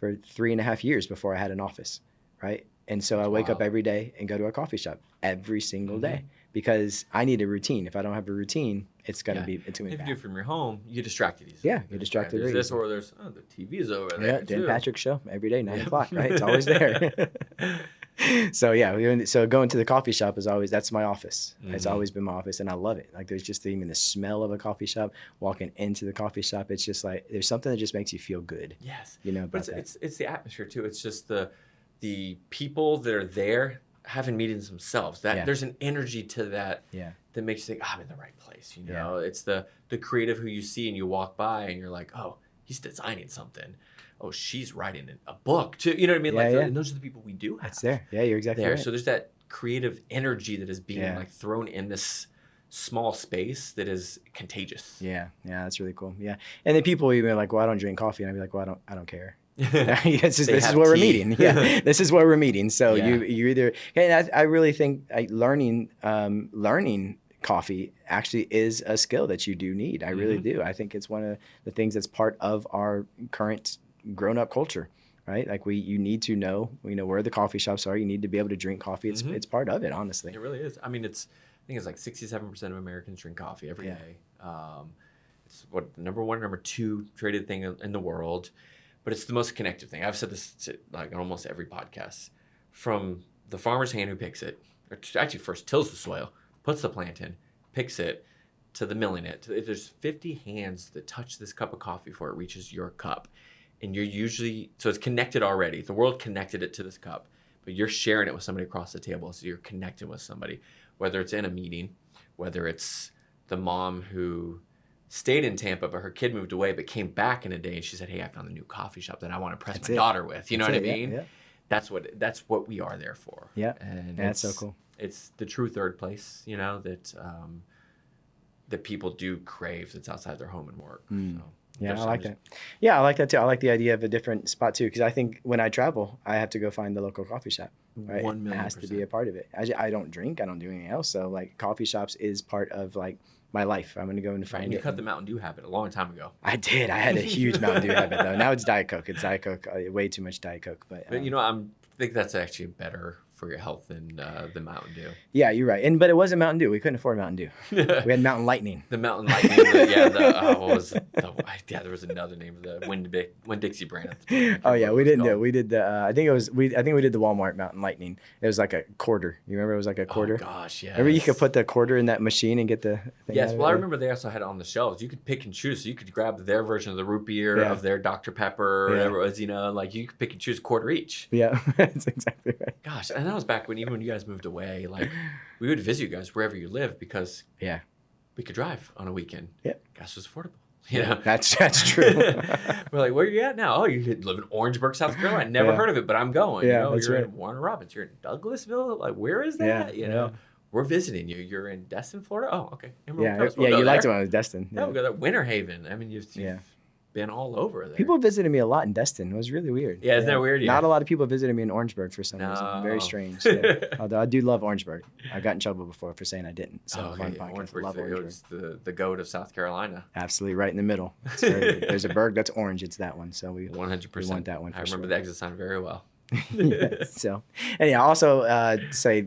3.5 years before I had an office. Right. And so I wake up every day and go to a coffee shop every single day because I need a routine. If I don't have a routine, it's gonna be If you bad. do it from your home, you get distracted easily. Yeah, you're distracted. There's this, or there's the TV's over there. Yeah, Dan Patrick's show every day, 9 o'clock. Right, it's always there. So yeah, so going to the coffee shop is always, that's my office. It's always been my office, and I love it. Like there's just even the smell of a coffee shop. Walking into the coffee shop, it's just like there's something that just makes you feel good. Yes, but it's the atmosphere too. It's just the people that are there having meetings themselves. That there's an energy to that. That makes you think, I'm in the right place. It's the creative who you see and you walk by and you're like, oh, he's designing something. Oh, she's writing a book too. You know what I mean? And those are the people we do have. It's there. Yeah, you're exactly right. So there's that creative energy that is being like thrown in this small space that is contagious. Yeah, that's really cool. Yeah, and then people even like, well, I don't drink coffee, and I'd be like, well, I don't care. this is where we're meeting. Yeah, this is where we're meeting. So you either, and I really think learning coffee actually is a skill that you do need. I really do. I think it's one of the things that's part of our current grown-up culture, right? Like you need to know, where the coffee shops are. You need to be able to drink coffee. It's part of it, honestly. It really is. I mean, I think it's like 67% of Americans drink coffee every day. It's what the number one, number two traded thing in the world, but it's the most connected thing. I've said this to, like on almost every podcast. From the farmer's hand who picks it, or actually first tills the soil, puts the plant in, picks it, to the milling it. There's 50 hands that touch this cup of coffee before it reaches your cup. And you're usually, so it's connected already. The world connected it to this cup, but you're sharing it with somebody across the table. So you're connecting with somebody, whether it's in a meeting, whether it's the mom who stayed in Tampa, but her kid moved away, but came back in a day and she said, hey, I found a new coffee shop that I want to impress my daughter with. You know what I mean? Yeah. That's what we are there for. Yeah. And that's so cool. It's the true third place, that people do crave that's outside their home and work. So. Yeah, I like that. Yeah, I like that too. I like the idea of a different spot too, because I think when I travel, I have to go find the local coffee shop. Right? 1,000,000%. It has to be a part of it. I don't drink. I don't do anything else. So like coffee shops is part of like my life. I'm going to go and find it. And you cut the Mountain Dew habit a long time ago. I did. I had a huge Mountain Dew habit though. Now it's Diet Coke. It's Diet Coke. Way too much Diet Coke. But I think that's actually better for your health than the Mountain Dew. Yeah, you're right. But it wasn't Mountain Dew. We couldn't afford Mountain Dew. We had Mountain Lightning. The Mountain Lightning. There was another name of the Winn-Dixie brand at the time. Oh yeah, we didn't do it. We did the. I think we did the Walmart Mountain Lightning. It was like a quarter. You remember? It was like a quarter. Oh gosh, yeah. Remember you could put the quarter in that machine and get the thing. Yes, well I remember they also had it on the shelves. You could pick and choose. So you could grab their version of the root beer, of their Dr. Pepper, whatever it was. Like you could pick and choose a quarter each. Yeah, that's exactly right. Gosh, and that was back when you guys moved away. Like we would visit you guys wherever you live because we could drive on a weekend. Yeah, gas was affordable. That's true. We're like, where are you at now? Oh, you live in Orangeburg, South Carolina. Never heard of it, but I'm going. You're in Warner Robins. You're in Douglasville. Like, where is that? We're visiting you. You're in Destin, Florida. Oh, okay. You liked it when I was Destin. Yeah, we'll go there. Winter Haven. I mean, you've been all over there. People visited me a lot in Destin. It was really weird. Yeah, isn't that weird? Not a lot of people visited me in Orangeburg for some reason. Very strange. Although I do love Orangeburg. I got in trouble before for saying I didn't. So Orangeburg. It's the goat of South Carolina. Absolutely, right in the middle. There's a burg that's orange. It's that one. So we 100%. We want that one. I remember the exit sign very well. So, and also say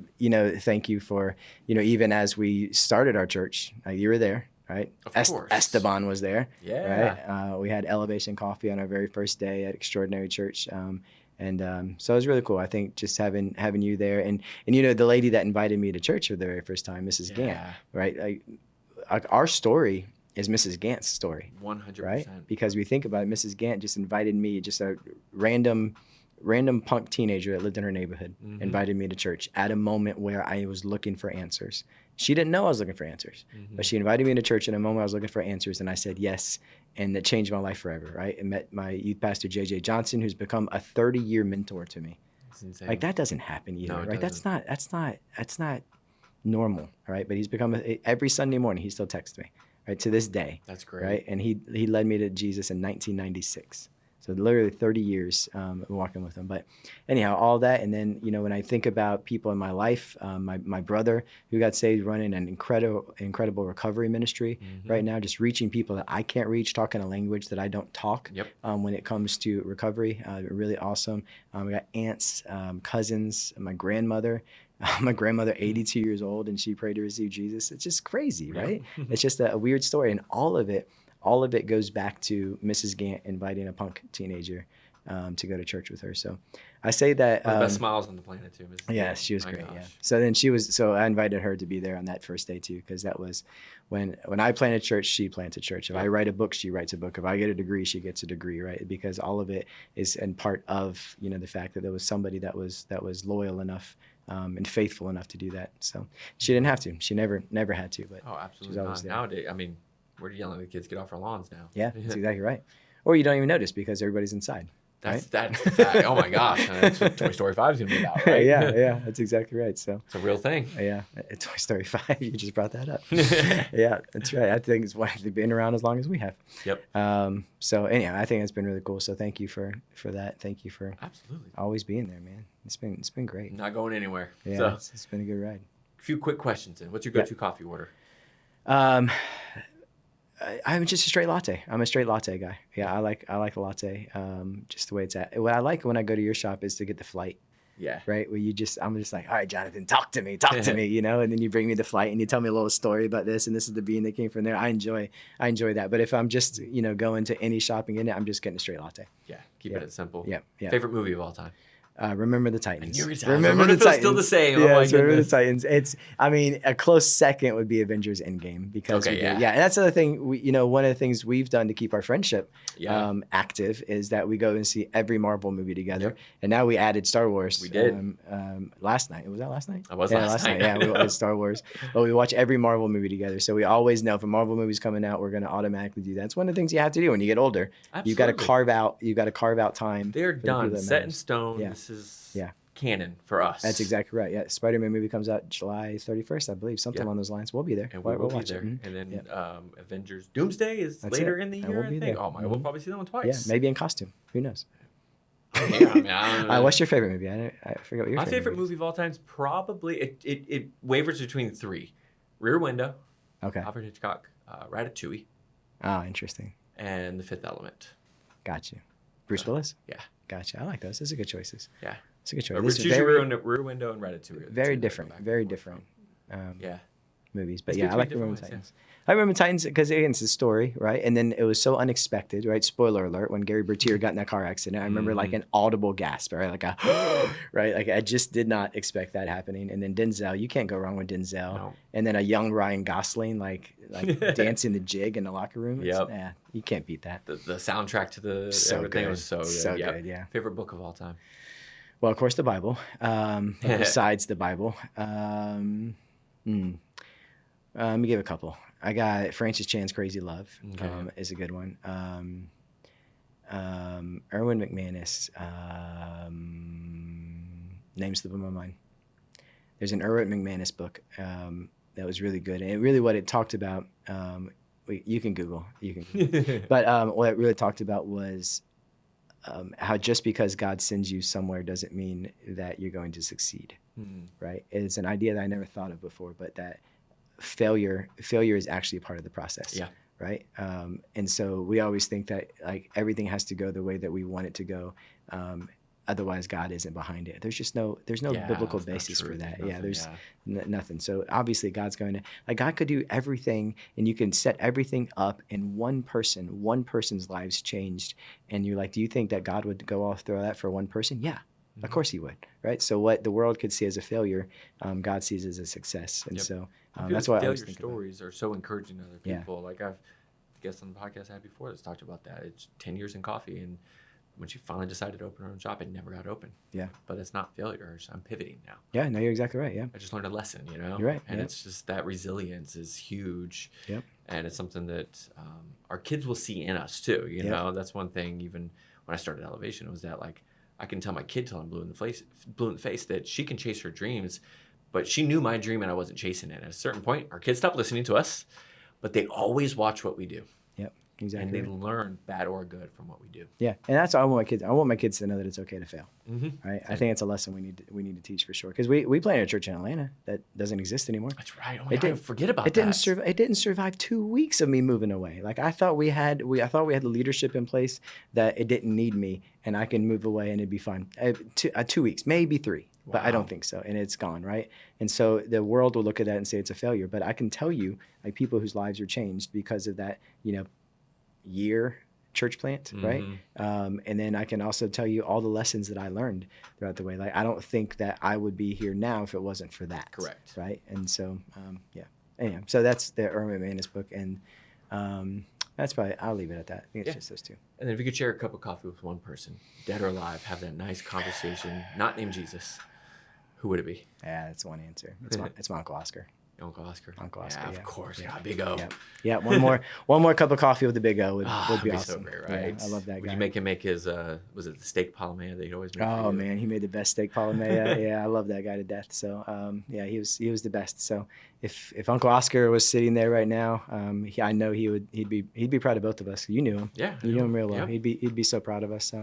thank you for even as we started our church. You were there. Right, of course. Esteban was there. Yeah, right. We had Elevation Coffee on our very first day at Extraordinary Church, so it was really cool. I think just having you there, and the lady that invited me to church for the very first time, Mrs. Gant. Right, our story is Mrs. Gant's story. 100%. Right, because we think about it, Mrs. Gant just invited me, just a random punk teenager that lived in her neighborhood, invited me to church at a moment where I was looking for answers. She didn't know I was looking for answers, but she invited me to church in a moment I was looking for answers, and I said yes, and that changed my life forever, right? I met my youth pastor, J.J. Johnson, who's become a 30-year mentor to me. That's insane. Like, that doesn't happen either, right? That's not normal, right? But he's become, every Sunday morning, he still texts me, right, to this day. That's great. Right? And he led me to Jesus in 1996. So literally 30 years walking with him. But anyhow, all that. And then, when I think about people in my life, my brother who got saved, running an incredible recovery ministry right now, just reaching people that I can't reach, talking a language that I don't talk when it comes to recovery. Really awesome. We got aunts, cousins, my grandmother. My grandmother, 82 years old, and she prayed to receive Jesus. It's just crazy, right? It's just a weird story. And all of it goes back to Mrs. Gant inviting a punk teenager to go to church with her. So I say that. One of the best smiles on the planet, too, Mrs. Gant. Yes, she was great. Gosh. Yeah. So I invited her to be there on that first day, too, because that was when I planted church, she planted church. If I write a book, she writes a book. If I get a degree, she gets a degree, right? Because all of it is in part of, the fact that there was somebody that was loyal enough and faithful enough to do that. So she didn't have to. She never had to. But absolutely not. Nowadays, I mean, we're yelling at the kids, get off our lawns now. Yeah, that's exactly right. Or you don't even notice because everybody's inside. That's oh my gosh, that's what Toy Story 5 is gonna be about, right? yeah, that's exactly right. So it's a real thing. Yeah, Toy Story 5. You just brought that up. Yeah, that's right. I think it's why they've been around as long as we have. Yep. So anyhow, I think it's been really cool. So thank you for that. Thank you for absolutely always being there, man. It's been great. Not going anywhere. Yeah, so, it's been a good ride. A few quick questions. What's your go-to coffee order? I'm just a straight latte. I'm a straight latte guy. Yeah, I like a latte. Just the way it's at. What I like when I go to your shop is to get the flight. Yeah. Right. Where I'm just like, all right, Jonathan, talk to me, and then you bring me the flight and you tell me a little story about this and this is the bean that came from there. I enjoy that. But if I'm just going to any shop and getting it, I'm just getting a straight latte. Yeah. Keep it simple. Yeah. Favorite movie of all time? Remember the Titans. Remember the Titans. Still the same. Yeah, Remember the Titans. A close second would be Avengers Endgame because and that's the other thing. One of the things we've done to keep our friendship active is that we go and see every Marvel movie together. And now we added Star Wars. We did last night. Was that last night? It was last night. Yeah, we watched Star Wars. But we watch every Marvel movie together, so we always know if a Marvel movie's coming out, we're going to automatically do that. It's one of the things you have to do when you get older. Absolutely. You got to carve out time. They're done, set in stone. Yeah. This is canon for us. That's exactly right. Yeah, Spider-Man movie comes out July 31st, I believe, something along those lines. We'll be there. And we'll watch there. Mm-hmm. And then Avengers Doomsday is later in the year. We'll be there. Oh my, we'll probably see that one twice. Yeah, maybe in costume. Who knows? I don't know. What's your favorite movie? I forget what your My favorite movie of all time is probably it wavers between three: Rear Window, Alfred Hitchcock, Ratatouille. Oh, interesting. And The Fifth Element. Gotcha. Bruce Willis. Yeah. Gotcha. I like those. Those are good choices. Yeah. It's a good choice. Rear Window and Ratatouille. Very different. Movies. But I like Remember the Titans. Yeah. I remember Titans because again, it's a story, right? And then it was so unexpected, right? Spoiler alert: when Gary Bertier got in that car accident, I remember like an audible gasp, right? Like right? Like I just did not expect that happening. And then Denzel, you can't go wrong with Denzel. No. And then a young Ryan Gosling, like dancing the jig in the locker room. Yeah, you can't beat that. The soundtrack to everything was so good. So good, yeah. Favorite book of all time? Well, of course, the Bible. Besides the Bible, let me give a couple. I got Francis Chan's Crazy Love is a good one. Erwin McManus, names slip in my mind. There's an Erwin McManus book that was really good. And what it talked about, you can Google. But what it really talked about was how just because God sends you somewhere doesn't mean that you're going to succeed, right? It's an idea that I never thought of before, but that failure is actually a part of the process. Yeah. Right. And so we always think that like everything has to go the way that we want it to go. Otherwise God isn't behind it. There's no biblical basis for that. There's nothing. So obviously God's going to, like, God could do everything and you can set everything up and one person's lives changed. And you're like, do you think that God would go off through that for one person? Yeah. Of course he would, right? So what the world could see as a failure, God sees as a success. And so that's why failure stories are so encouraging to other people. Like I've guests on the podcast I had before that's talked about that. It's 10 years in coffee, and when she finally decided to open her own shop, it never got open. Yeah. But it's not failure. I'm pivoting now. Yeah, no, you're exactly right. Yeah. I just learned a lesson, You're right. And it's just that resilience is huge. Yep. And it's something that our kids will see in us too. You know, that's one thing. Even when I started Elevation, it was that like I can tell my kid till I'm blue in the face that she can chase her dreams, but she knew my dream and I wasn't chasing it. At a certain point, our kids stopped listening to us, but they always watch what we do. Yep. Exactly. And they learn bad or good from what we do. Yeah, and that's what I want my kids. I want my kids to know that it's okay to fail. Mm-hmm. Right. I think it's a lesson we need to teach for sure. Because we play in a church in Atlanta that doesn't exist anymore. That's right. Oh my God, I forget about that. It didn't survive 2 weeks of me moving away. Like I thought we had the leadership in place that it didn't need me and I can move away and it'd be fine. 2 weeks, maybe 3. But I don't think so. And it's gone, right? And so the world will look at that and say it's a failure. But I can tell you, like people whose lives are changed because of that, year church plant, right? And then I can also tell you all the lessons that I learned throughout the way. Like I don't think that I would be here now if it wasn't for that. Correct. Right? And so, Anyway, so that's the Erwin McManus book. And that's probably, I'll leave it at that. I think it's just those 2. And then if you could share a cup of coffee with one person, dead or alive, have that nice conversation, not named Jesus, who would it be? Yeah, that's one answer. It's my Uncle Oscar. Uncle Oscar. Uncle Oscar. Yeah, of course. Yeah, Big O. Yeah. One more cup of coffee with the Big O would be awesome. So great, right? Yeah, I love that guy. Would you make him make his was it the steak palomea that he'd always make? Oh man, he made the best steak palomea. Yeah, I love that guy to death. So he was the best. So if Uncle Oscar was sitting there right now, I know he'd be proud of both of us. You knew him. Yeah, you knew him real well. Yep. He'd be so proud of us.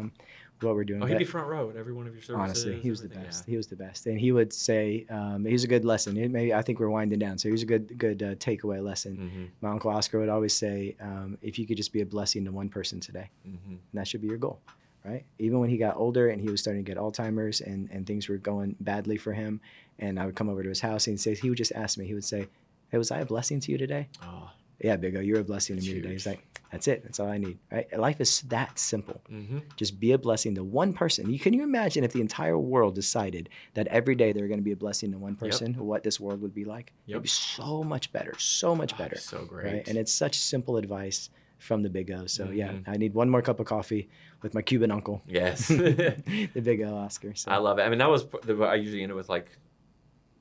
What we're doing. Oh, he'd be front row at every one of your services. Honestly, he was the best. Yeah. He was the best, and he would say, "He was a good lesson." I think we're winding down, so he was a good takeaway lesson. Mm-hmm. My Uncle Oscar would always say, "If you could just be a blessing to one person today, and that should be your goal." Right? Even when he got older and he was starting to get Alzheimer's and things were going badly for him, and I would come over to his house and he would just ask me. He would say, "Hey, was I a blessing to you today?" Oh. Yeah, Big O, you're a blessing to me today. He's like, that's it. That's all I need. Right? Life is that simple. Mm-hmm. Just be a blessing to one person. Can you imagine if the entire world decided that every day they were going to be a blessing to one person, what this world would be like? It'd be so much better. So much better. So great. Right? And it's such simple advice from the Big O. So I need one more cup of coffee with my Cuban uncle. Yes. The Big O Oscar. So. I love it. I mean, that was I usually end it with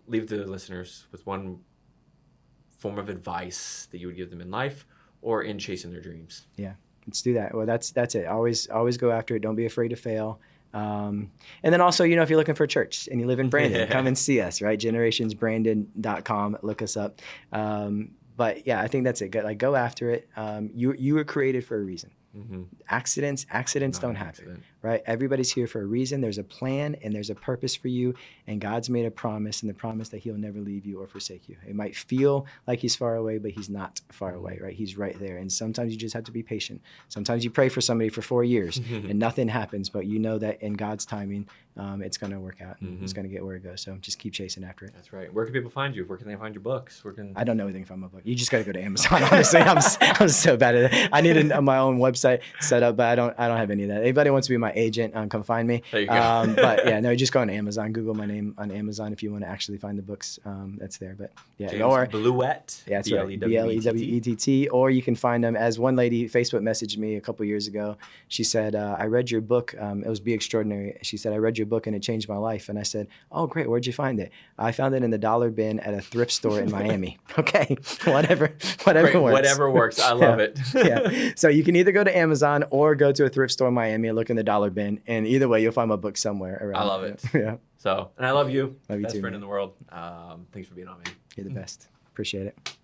leave the listeners with one form of advice that you would give them in life or in chasing their dreams. Yeah, let's do that. Well, that's it. Always go after it. Don't be afraid to fail. And then also, if you're looking for a church and you live in Brandon, come and see us, right? generationsbrandon.com. Look us up. But yeah, I think that's it. Go after it. You were created for a reason. Mm-hmm. Accidents don't happen, right? Everybody's here for a reason. There's a plan and there's a purpose for you, and God's made a promise, and the promise that he'll never leave you or forsake you. It might feel like he's far away, but he's not far away, right? He's right there. And sometimes you just have to be patient. Sometimes you pray for somebody for 4 years and nothing happens, but you know that in God's timing, it's going to work out and it's going to get where it goes. So just keep chasing after it. That's right. Where can people find you? Where can they find your books? I don't know anything from my book. You just got to go to Amazon. Honestly, I'm so bad at it. I need my own website set up, but I don't have any of that. Anybody wants to be my agent, come find me. There you go. But yeah, no, just go on Amazon. Google my name on Amazon if you want to actually find the books. That's there. But yeah, James Blewett. Yeah, that's right. Blewett. Or you can find them as one lady Facebook messaged me a couple years ago. She said, "I read your book. It was Be Extraordinary." She said, "I read your book and it changed my life." And I said, "Oh, great. Where'd you find it?" "I found it in the dollar bin at a thrift store in Miami." Okay, whatever great. works. Whatever works. I love it. Yeah. So you can either go to Amazon or go to a thrift store in Miami and look in the dollar bin. And either way, you'll find my book somewhere around. I love it. Yeah. So, and I love you. Love you Best too, friend man. in the world. Thanks for being on, man. You're the best. Appreciate it.